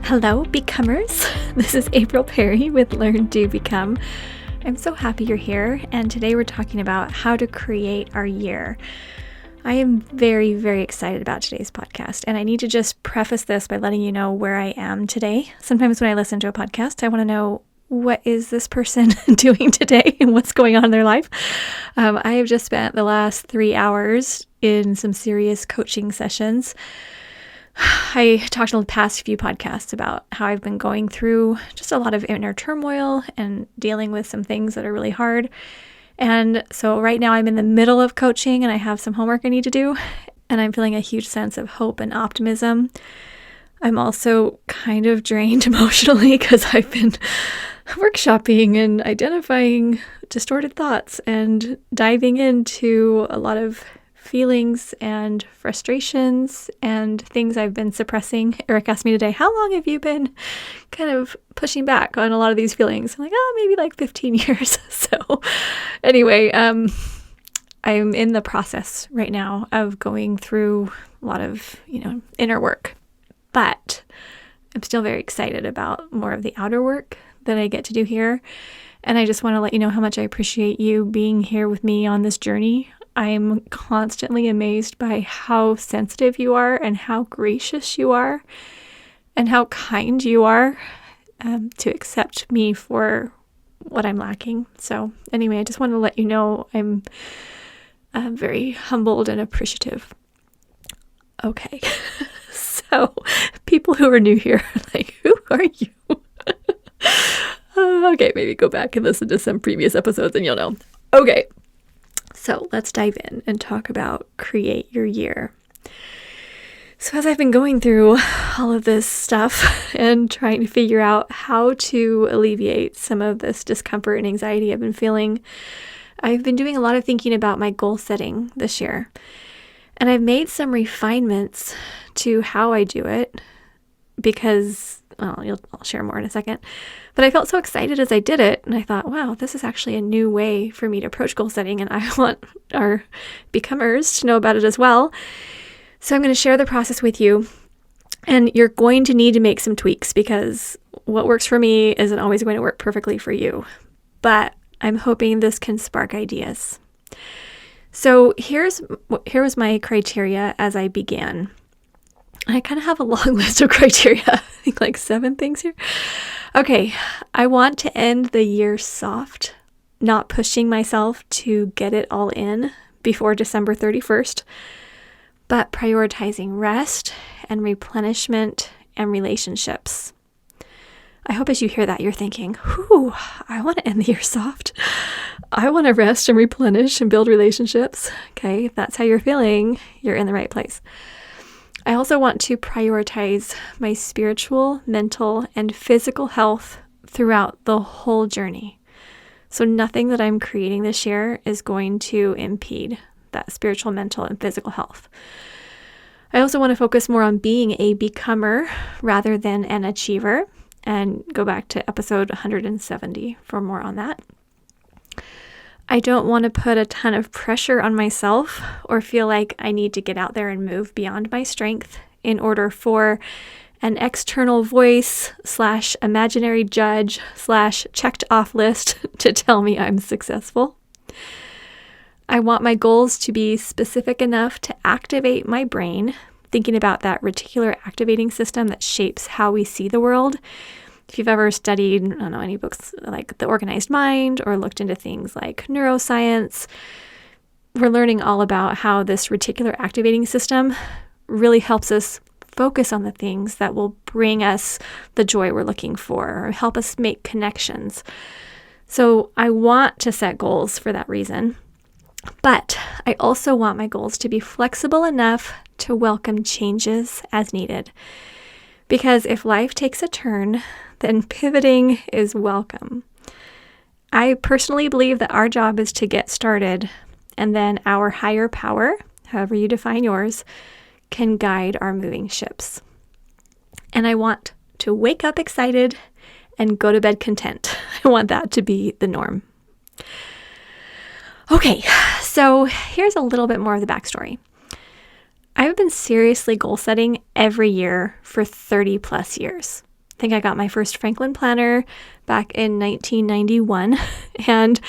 Hello, Becomers. This is April Perry with Learn, Do, Become. I'm so happy you're here, and today we're talking about how to create our year. I am very, very excited about today's podcast, and I need to just preface this by letting you know where I am today. Sometimes when I listen to a podcast, I want to know, what is this person doing today and what's going on in their life? I have just spent the last 3 hours in some serious coaching sessions. I talked in the past few podcasts about how I've been going through just a lot of inner turmoil and dealing with some things that are really hard. And so right now I'm in the middle of coaching and I have some homework I need to do, and I'm feeling a huge sense of hope and optimism. I'm also kind of drained emotionally because I've been workshopping and identifying distorted thoughts and diving into a lot of feelings and frustrations and things I've been suppressing. Eric asked me today, how long have you been kind of pushing back on a lot of these feelings? I'm like, maybe like 15 years. So anyway, I'm in the process right now of going through a lot of, inner work, but I'm still very excited about more of the outer work that I get to do here. And I just want to let you know how much I appreciate you being here with me on this journey. I'm constantly amazed by how sensitive you are and how gracious you are and how kind you are to accept me for what I'm lacking. So anyway, I just want to let you know I'm very humbled and appreciative. Okay, so people who are new here, like, who are you? Okay, maybe go back and listen to some previous episodes and you'll know. Okay. So let's dive in and talk about create your year. So as I've been going through all of this stuff and trying to figure out how to alleviate some of this discomfort and anxiety I've been feeling, I've been doing a lot of thinking about my goal setting this year. And I've made some refinements to how I do it because, I'll share more in a second. But I felt so excited as I did it, and I thought, wow, this is actually a new way for me to approach goal setting, and I want our becomers to know about it as well. So I'm going to share the process with you, and you're going to need to make some tweaks because what works for me isn't always going to work perfectly for you. But I'm hoping this can spark ideas. So here was my criteria as I began. I kind of have a long list of criteria. I think like 7 things here. Okay, I want to end the year soft, not pushing myself to get it all in before December 31st, but prioritizing rest and replenishment and relationships. I hope as you hear that, you're thinking, I want to end the year soft. I want to rest and replenish and build relationships. Okay, if that's how you're feeling, you're in the right place. I also want to prioritize my spiritual, mental, and physical health throughout the whole journey. So nothing that I'm creating this year is going to impede that spiritual, mental, and physical health. I also want to focus more on being a becomer rather than an achiever, and go back to episode 170 for more on that. I don't want to put a ton of pressure on myself or feel like I need to get out there and move beyond my strength in order for an external voice / imaginary judge / checked off list to tell me I'm successful. I want my goals to be specific enough to activate my brain, thinking about that reticular activating system that shapes how we see the world. If you've ever studied, any books like The Organized Mind or looked into things like neuroscience, we're learning all about how this reticular activating system really helps us focus on the things that will bring us the joy we're looking for or help us make connections. So I want to set goals for that reason, but I also want my goals to be flexible enough to welcome changes as needed. Because if life takes a turn, then pivoting is welcome. I personally believe that our job is to get started, and then our higher power, however you define yours, can guide our moving ships. And I want to wake up excited and go to bed content. I want that to be the norm. Okay, so here's a little bit more of the backstory. I've been seriously goal setting every year for 30 plus years. think I got my first Franklin planner back in 1991, and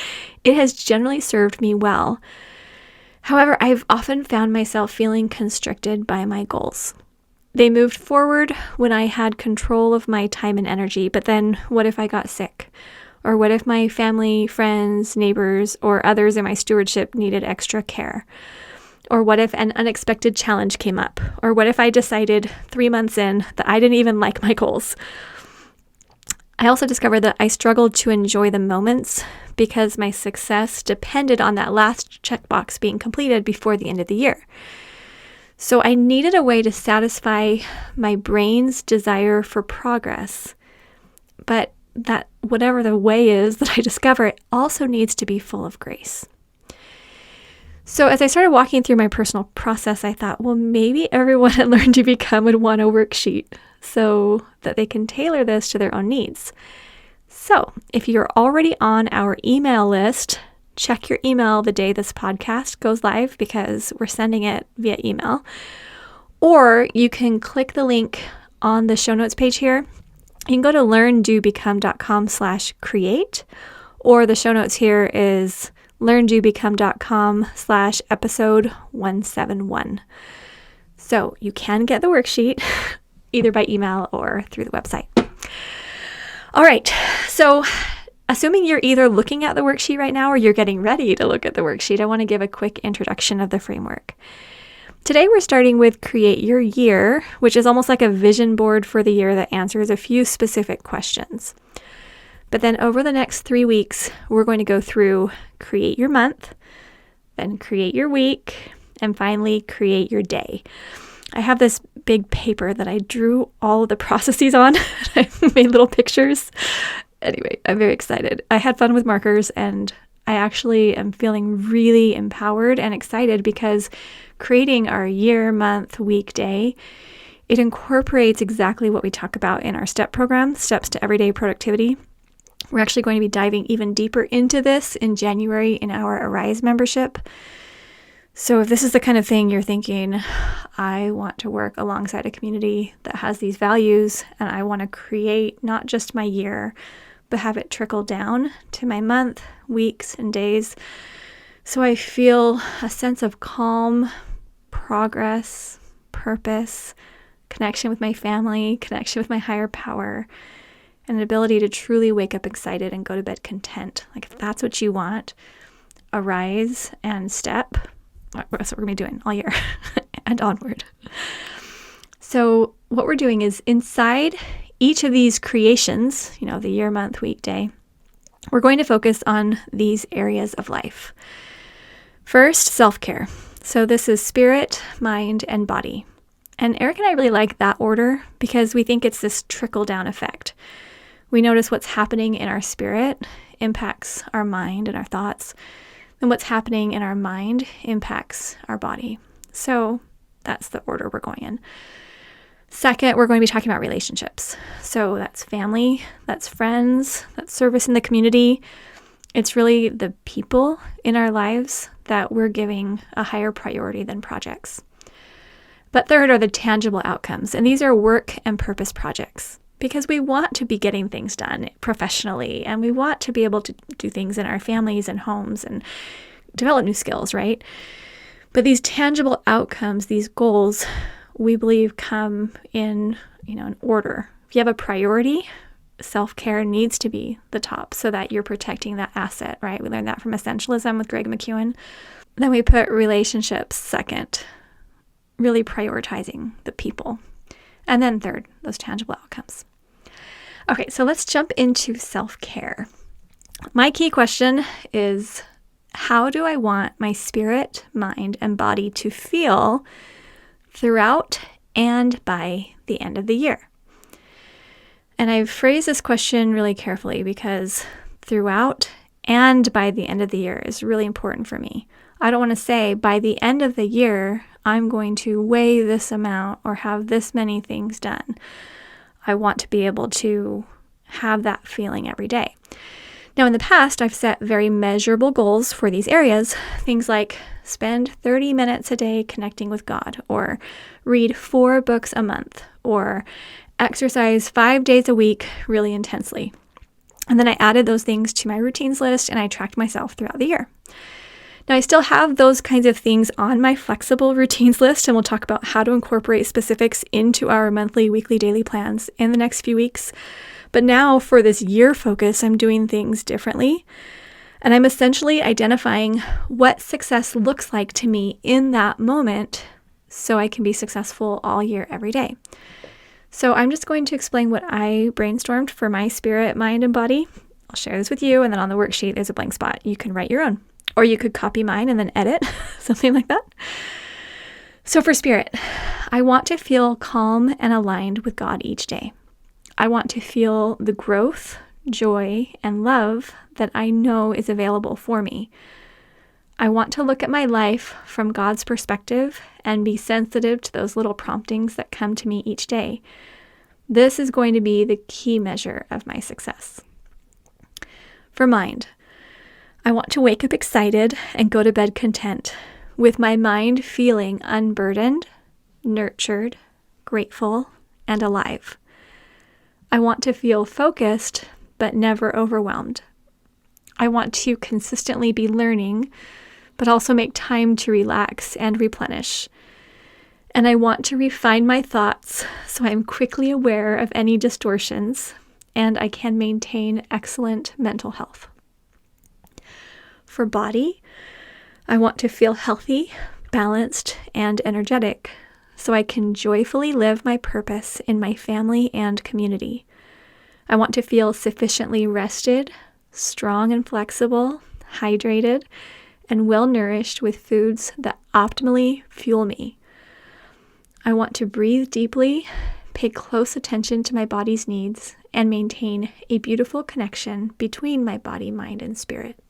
it has generally served me well. However, I've often found myself feeling constricted by my goals. They moved forward when I had control of my time and energy, but then what if I got sick? Or what if my family, friends, neighbors, or others in my stewardship needed extra care? Or what if an unexpected challenge came up? Or what if I decided 3 months in that I didn't even like my goals? I also discovered that I struggled to enjoy the moments because my success depended on that last checkbox being completed before the end of the year. So I needed a way to satisfy my brain's desire for progress, but that whatever the way is that I discover, it also needs to be full of grace. So as I started walking through my personal process, I thought, well, maybe everyone at Learn to Become would want a worksheet so that they can tailor this to their own needs. So if you're already on our email list, check your email the day this podcast goes live because we're sending it via email. Or you can click the link on the show notes page here. You can go to learndobecome.com/create, or the show notes here is learndobecome.com/episode 171. So you can get the worksheet either by email or through the website. All right. So assuming you're either looking at the worksheet right now or you're getting ready to look at the worksheet, I want to give a quick introduction of the framework. Today we're starting with Create Your Year, which is almost like a vision board for the year that answers a few specific questions. But then over the next 3 weeks, we're going to go through Create Your Month, then Create Your Week, and finally Create Your Day. I have this big paper that I drew all of the processes on. I made little pictures. Anyway, I'm very excited. I had fun with markers, and I actually am feeling really empowered and excited because creating our year, month, week, day, it incorporates exactly what we talk about in our STEP program, Steps to Everyday Productivity. We're actually going to be diving even deeper into this in January in our Arise membership. So if this is the kind of thing you're thinking, I want to work alongside a community that has these values, and I want to create not just my year, but have it trickle down to my month, weeks, and days, so I feel a sense of calm, progress, purpose, connection with my family, connection with my higher power, and an ability to truly wake up excited and go to bed content. Like if that's what you want, Arise and Step, that's what we're going to be doing all year and onward. So what we're doing is inside each of these creations, the year, month, week, day, we're going to focus on these areas of life. First, self-care. So this is spirit, mind, and body. And Eric and I really like that order because we think it's this trickle-down effect. We notice what's happening in our spirit impacts our mind and our thoughts, and what's happening in our mind impacts our body. So that's the order we're going in. Second, we're going to be talking about relationships. So that's family, that's friends, that's service in the community. It's really the people in our lives that we're giving a higher priority than projects. But third are the tangible outcomes, and these are work and purpose projects because we want to be getting things done professionally, and we want to be able to do things in our families and homes and develop new skills, right? But these tangible outcomes, these goals, we believe come in, an order. If you have a priority, self-care needs to be the top so that you're protecting that asset, right? We learned that from Essentialism with Greg McKeown. Then we put relationships second, really prioritizing the people. And then third, those tangible outcomes. Okay, so let's jump into self-care. My key question is, how do I want my spirit, mind, and body to feel throughout and by the end of the year? And I've phrased this question really carefully because throughout and by the end of the year is really important for me. I don't want to say by the end of the year, I'm going to weigh this amount or have this many things done. I want to be able to have that feeling every day. Now, in the past, I've set very measurable goals for these areas. Things like spend 30 minutes a day connecting with God, or read 4 books a month, or exercise 5 days a week really intensely. And then I added those things to my routines list and I tracked myself throughout the year. Now, I still have those kinds of things on my flexible routines list, and we'll talk about how to incorporate specifics into our monthly, weekly, daily plans in the next few weeks. But now for this year focus, I'm doing things differently. And I'm essentially identifying what success looks like to me in that moment so I can be successful all year, every day. So I'm just going to explain what I brainstormed for my spirit, mind, and body. I'll share this with you, and then on the worksheet, there's a blank spot. You can write your own, or you could copy mine and then edit, something like that. So for spirit, I want to feel calm and aligned with God each day. I want to feel the growth, joy, and love that I know is available for me. I want to look at my life from God's perspective and be sensitive to those little promptings that come to me each day. This is going to be the key measure of my success. For mind, I want to wake up excited and go to bed content, with my mind feeling unburdened, nurtured, grateful, and alive. I want to feel focused, but never overwhelmed. I want to consistently be learning, but also make time to relax and replenish. And I want to refine my thoughts so I'm quickly aware of any distortions and I can maintain excellent mental health. For body, I want to feel healthy, balanced, and energetic so I can joyfully live my purpose in my family and community. I want to feel sufficiently rested, strong and flexible, hydrated, and well-nourished with foods that optimally fuel me. I want to breathe deeply, pay close attention to my body's needs, and maintain a beautiful connection between my body, mind, and spirit.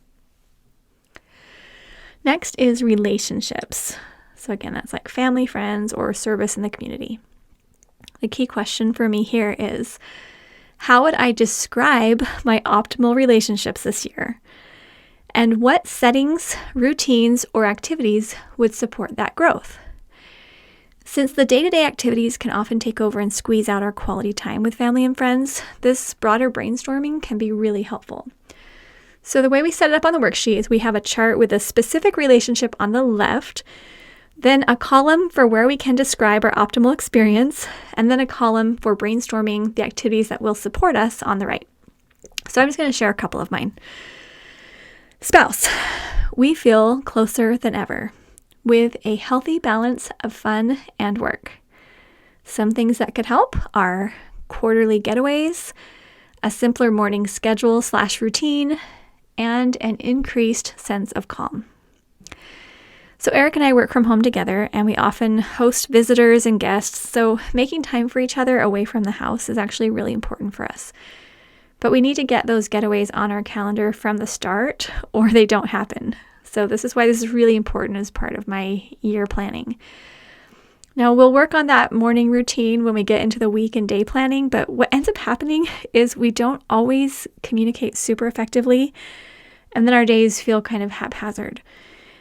Next is relationships. So again, that's like family, friends, or service in the community. The key question for me here is, how would I describe my optimal relationships this year? And what settings, routines, or activities would support that growth? Since the day-to-day activities can often take over and squeeze out our quality time with family and friends, this broader brainstorming can be really helpful. So the way we set it up on the worksheet is we have a chart with a specific relationship on the left, then a column for where we can describe our optimal experience, and then a column for brainstorming the activities that will support us on the right. So I'm just going to share a couple of mine. Spouse, we feel closer than ever with a healthy balance of fun and work. Some things that could help are quarterly getaways, a simpler morning schedule/routine, and an increased sense of calm. So Eric and I work from home together, and we often host visitors and guests, so making time for each other away from the house is actually really important for us. But we need to get those getaways on our calendar from the start, or they don't happen. So this is why this is really important as part of my year planning. Now, we'll work on that morning routine when we get into the week and day planning, but what ends up happening is we don't always communicate super effectively, and then our days feel kind of haphazard.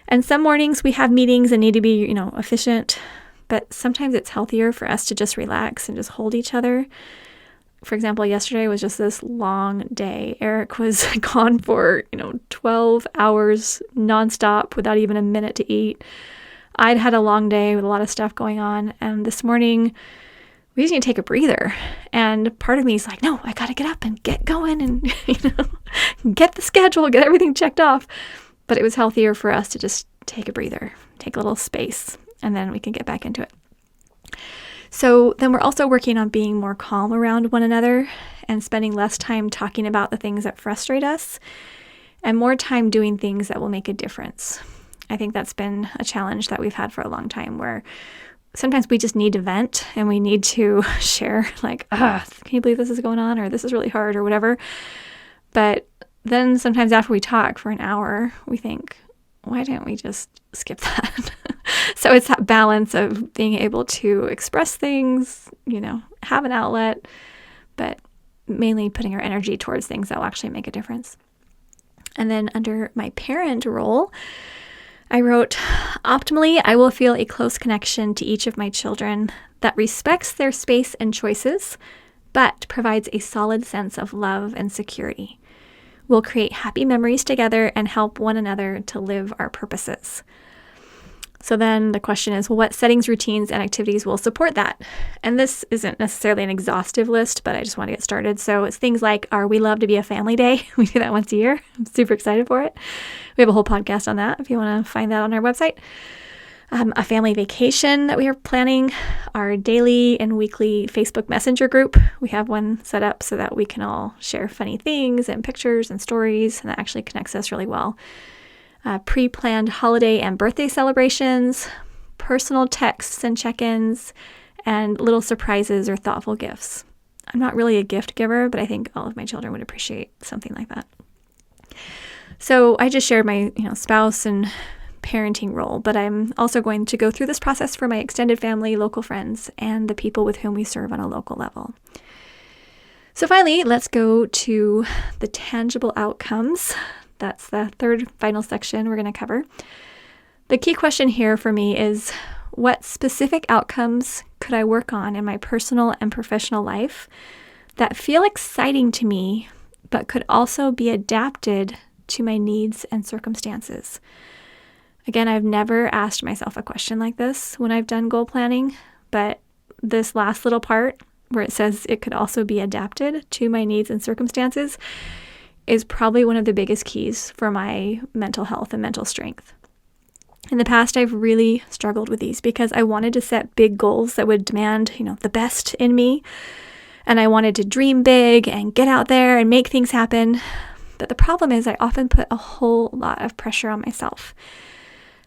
And some mornings we have meetings and need to be, efficient, but sometimes it's healthier for us to just relax and just hold each other. For example, yesterday was just this long day. Eric was gone for, 12 hours nonstop without even a minute to eat. I'd had a long day with a lot of stuff going on. And this morning, we just need to take a breather. And part of me is like, no, I got to get up and get going and, get the schedule, get everything checked off. But it was healthier for us to just take a breather, take a little space, and then we can get back into it. So then we're also working on being more calm around one another and spending less time talking about the things that frustrate us and more time doing things that will make a difference. I think that's been a challenge that we've had for a long time, where sometimes we just need to vent and we need to share like, can you believe this is going on? Or this is really hard or whatever. But then sometimes after we talk for an hour, we think, why didn't we just skip that? So it's that balance of being able to express things, have an outlet, but mainly putting our energy towards things that will actually make a difference. And then under my parent role, I wrote, optimally, I will feel a close connection to each of my children that respects their space and choices, but provides a solid sense of love and security. We'll create happy memories together and help one another to live our purposes. So then the question is, well, what settings, routines, and activities will support that? And this isn't necessarily an exhaustive list, but I just want to get started. So it's things like our We Love to Be a Family Day. We do that once a year. I'm super excited for it. We have a whole podcast on that if you want to find that on our website. A family vacation that we are planning, our daily and weekly Facebook Messenger group. We have one set up so that we can all share funny things and pictures and stories, and that actually connects us really well. Pre-planned holiday and birthday celebrations, personal texts and check-ins, and little surprises or thoughtful gifts. I'm not really a gift giver, but I think all of my children would appreciate something like that. So I just shared my, spouse and parenting role, but I'm also going to go through this process for my extended family, local friends, and the people with whom we serve on a local level. So finally, let's go to the tangible outcomes. That's the third final section we're going to cover. The key question here for me is, what specific outcomes could I work on in my personal and professional life that feel exciting to me, but could also be adapted to my needs and circumstances? Again, I've never asked myself a question like this when I've done goal planning, but this last little part where it says it could also be adapted to my needs and circumstances is probably one of the biggest keys for my mental health and mental strength. In the past, I've really struggled with these because I wanted to set big goals that would demand, the best in me. And I wanted to dream big and get out there and make things happen. But the problem is I often put a whole lot of pressure on myself.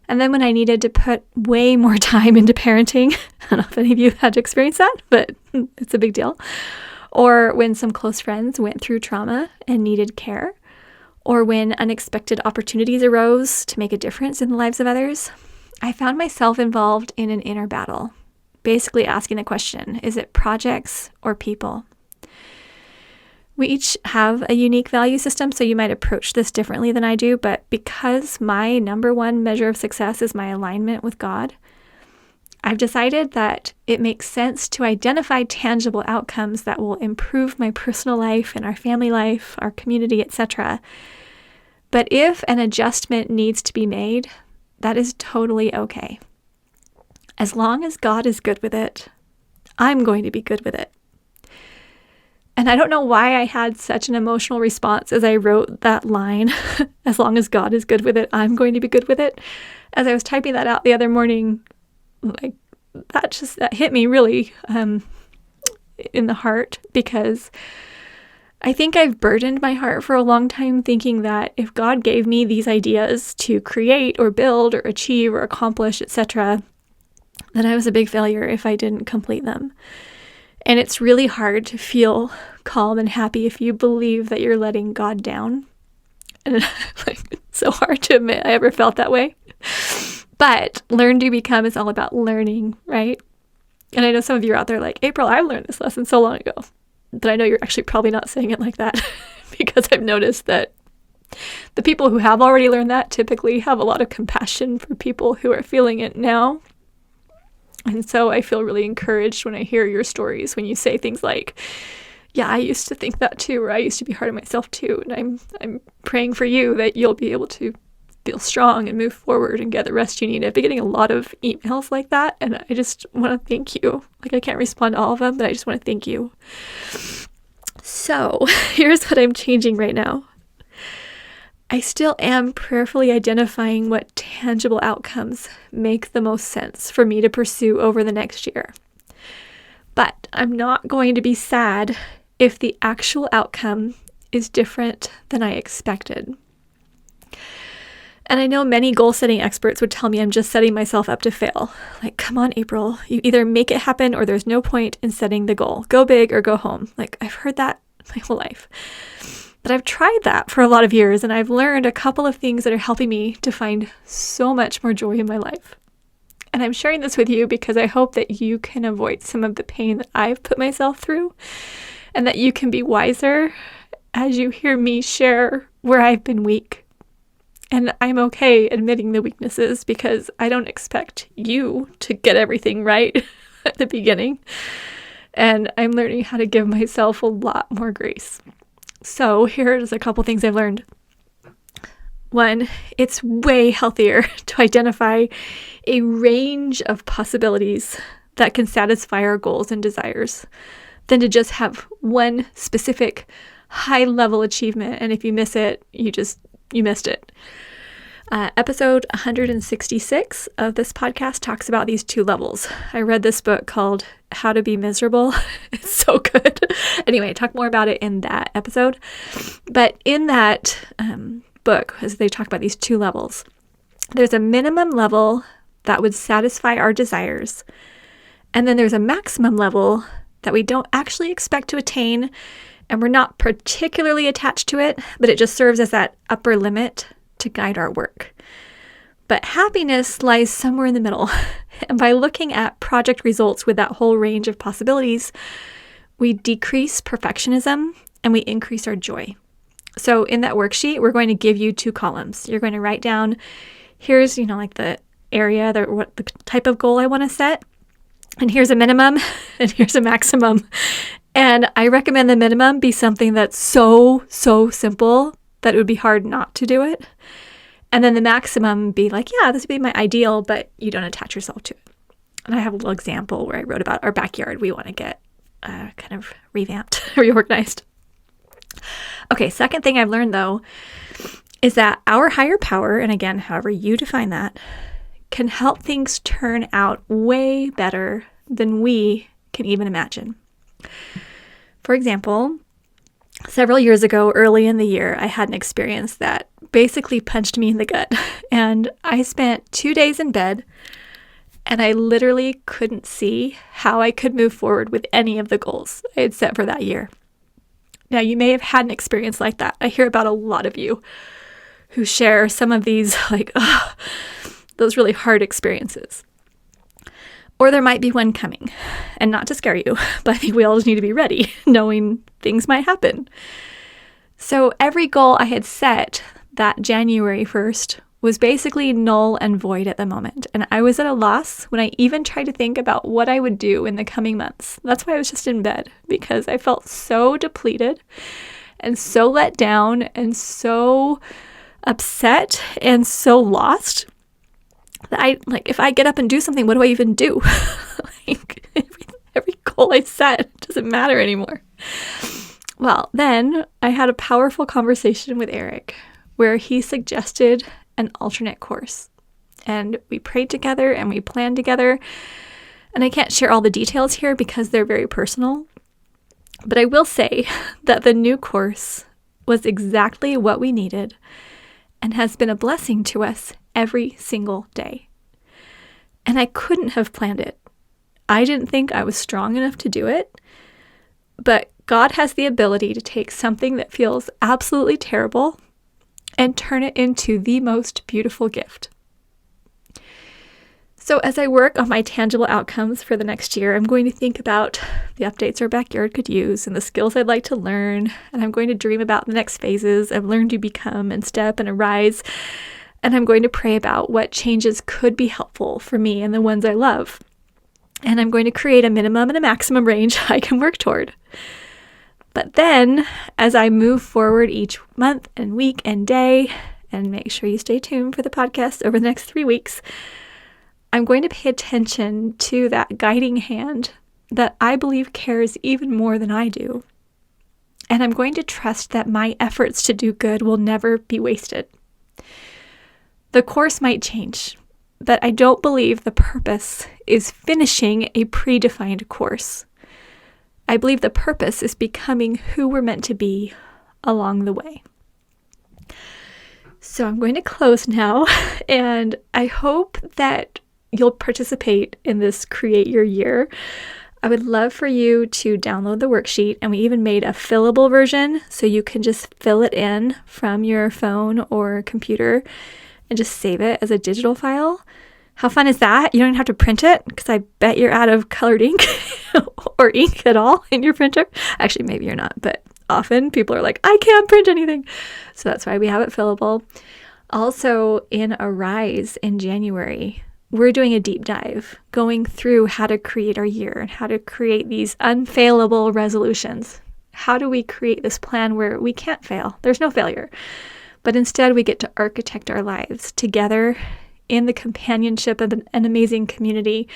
And then when I needed to put way more time into parenting, I don't know if any of you have had to experience that, but it's a big deal. Or when some close friends went through trauma and needed care, or when unexpected opportunities arose to make a difference in the lives of others, I found myself involved in an inner battle, basically asking the question, is it projects or people? We each have a unique value system, so you might approach this differently than I do, but because my number one measure of success is my alignment with God, I've decided that it makes sense to identify tangible outcomes that will improve my personal life and our family life, our community, etc. But if an adjustment needs to be made, that is totally okay. As long as God is good with it, I'm going to be good with it. And I don't know why I had such an emotional response as I wrote that line, as long as God is good with it, I'm going to be good with it. As I was typing that out the other morning, that hit me really in the heart, because I think I've burdened my heart for a long time thinking that if God gave me these ideas to create or build or achieve or accomplish, etc., that I was a big failure if I didn't complete them. And it's really hard to feel calm and happy if you believe that you're letting God down. And it's so hard to admit I ever felt that way. But Learn to Become is all about learning, right? And I know some of you are out there like, April, I learned this lesson so long ago. But I know you're actually probably not saying it like that because I've noticed that the people who have already learned that typically have a lot of compassion for people who are feeling it now. And so I feel really encouraged when I hear your stories, when you say things like, yeah, I used to think that too, or I used to be hard on myself too. And I'm praying for you that you'll be able to feel strong and move forward and get the rest you need. I've been getting a lot of emails like that, and I just want to thank you. I can't respond to all of them, but I just want to thank you. So here's what I'm changing right now. I still am prayerfully identifying what tangible outcomes make the most sense for me to pursue over the next year. But I'm not going to be sad if the actual outcome is different than I expected. And I know many goal-setting experts would tell me I'm just setting myself up to fail. Like, come on, April, you either make it happen or there's no point in setting the goal. Go big or go home. I've heard that my whole life. But I've tried that for a lot of years, and I've learned a couple of things that are helping me to find so much more joy in my life. And I'm sharing this with you because I hope that you can avoid some of the pain that I've put myself through, and that you can be wiser as you hear me share where I've been weak And I'm okay admitting the weaknesses because I don't expect you to get everything right at the beginning. And I'm learning how to give myself a lot more grace. So here's a couple things I've learned. One, it's way healthier to identify a range of possibilities that can satisfy our goals and desires than to just have one specific high-level achievement. And if you miss it, you missed it. Episode 166 of this podcast talks about these two levels. I read this book called How to Be Miserable. It's so good. Anyway, talk more about it in that episode. But in that book, as they talk about these two levels, there's a minimum level that would satisfy our desires. And then there's a maximum level that we don't actually expect to attain, and we're not particularly attached to it, but it just serves as that upper limit to guide our work. But happiness lies somewhere in the middle. And by looking at project results with that whole range of possibilities, we decrease perfectionism and we increase our joy. So in that worksheet, we're going to give you 2 columns. You're going to write down, here's, like the area, what the type of goal I want to set. And here's a minimum and here's a maximum. And I recommend the minimum be something that's so simple that it would be hard not to do it. And then the maximum be like, yeah, this would be my ideal, but you don't attach yourself to it. And I have a little example where I wrote about our backyard. We want to get kind of revamped, reorganized. Okay, second thing I've learned though, is that our higher power, and again, however you define that, can help things turn out way better than we can even imagine. For example, several years ago, early in the year, I had an experience that basically punched me in the gut. And I spent 2 days in bed, and I literally couldn't see how I could move forward with any of the goals I had set for that year. Now, you may have had an experience like that. I hear about a lot of you who share some of these, those really hard experiences. Or there might be one coming, and not to scare you, but I think we all just need to be ready, knowing things might happen. So every goal I had set that January 1st was basically null and void at the moment. And I was at a loss when I even tried to think about what I would do in the coming months. That's why I was just in bed, because I felt so depleted and so let down and so upset and so lost that if I get up and do something, what do I even do? Every goal I set doesn't matter anymore. Well, then I had a powerful conversation with Eric where he suggested an alternate course. And we prayed together and we planned together. And I can't share all the details here because they're very personal. But I will say that the new course was exactly what we needed and has been a blessing to us every single day. And I couldn't have planned it. I didn't think I was strong enough to do it. But God has the ability to take something that feels absolutely terrible and turn it into the most beautiful gift. So as I work on my tangible outcomes for the next year, I'm going to think about the updates our backyard could use and the skills I'd like to learn. And I'm going to dream about the next phases I've learned to become and step and arise. And I'm going to pray about what changes could be helpful for me and the ones I love. And I'm going to create a minimum and a maximum range I can work toward. But then, as I move forward each month and week and day, and make sure you stay tuned for the podcast over the next 3 weeks, I'm going to pay attention to that guiding hand that I believe cares even more than I do. And I'm going to trust that my efforts to do good will never be wasted. The course might change, but I don't believe the purpose is finishing a predefined course. I believe the purpose is becoming who we're meant to be along the way. So I'm going to close now, and I hope that you'll participate in this Create Your Year. I would love for you to download the worksheet, and we even made a fillable version so you can just fill it in from your phone or computer and just save it as a digital file. How fun is that? You don't even have to print it, because I bet you're out of colored ink or ink at all in your printer. Actually, maybe you're not, but often people are like, I can't print anything. So that's why we have it fillable. Also, in Arise in January, we're doing a deep dive, going through how to create our year and how to create these unfailable resolutions. How do we create this plan where we can't fail? There's no failure. But instead, we get to architect our lives together in the companionship of an amazing community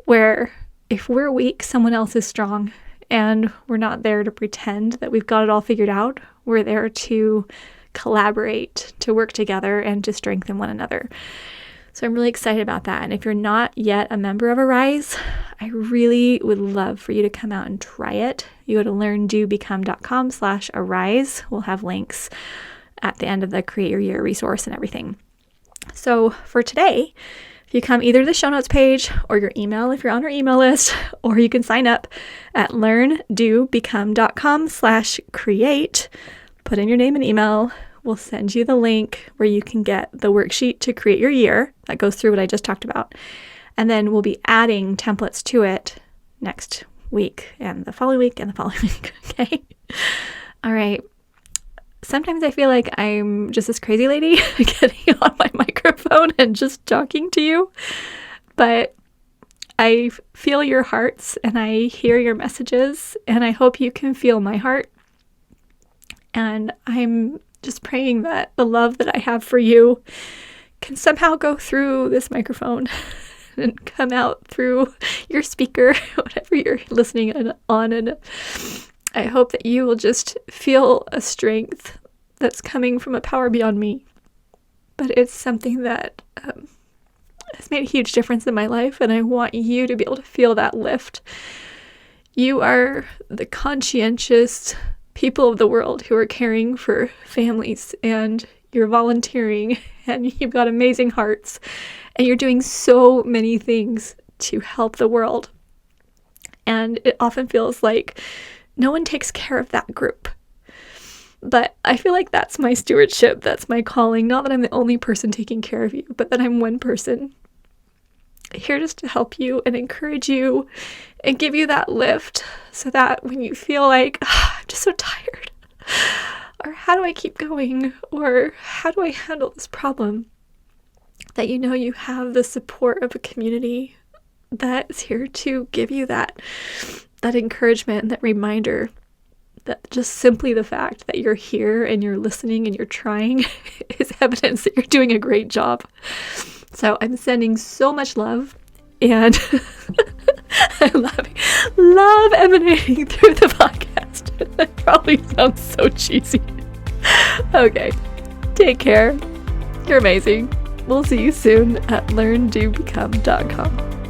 where if we're weak, someone else is strong. And we're not there to pretend that we've got it all figured out. We're there to collaborate, to work together, and to strengthen one another. So I'm really excited about that. And if you're not yet a member of Arise, I really would love for you to come out and try it. You go to learndobecome.com/arise. We'll have links at the end of the Create Your Year resource and everything. So for today, if you come either to the show notes page or your email if you're on our email list, or you can sign up at learndobecome.com/create. Put in your name and email. We'll send you the link where you can get the worksheet to create your year that goes through what I just talked about. And then we'll be adding templates to it next week and the following week and the following week. Okay. All right. Sometimes I feel like I'm just this crazy lady getting on my microphone and just talking to you. But I feel your hearts and I hear your messages, and I hope you can feel my heart. And I'm just praying that the love that I have for you can somehow go through this microphone and come out through your speaker, whatever you're listening on. And I hope that you will just feel a strength that's coming from a power beyond me. But it's something that has made a huge difference in my life, and I want you to be able to feel that lift. You are the conscientious people of the world who are caring for families, and you're volunteering, and you've got amazing hearts, and you're doing so many things to help the world. And it often feels like no one takes care of that group. But I feel like that's my stewardship, that's my calling. Not that I'm the only person taking care of you, but that I'm one person here just to help you and encourage you and give you that lift, so that when you feel like, I'm just so tired, or how do I keep going, or how do I handle this problem, that you know you have the support of a community that's here to give you that encouragement and that reminder, that just simply the fact that you're here and you're listening and you're trying is evidence that you're doing a great job. So I'm sending so much love, and I'm love emanating through the podcast. That probably sounds so cheesy. Okay, take care. You're amazing. We'll see you soon at learndobecome.com.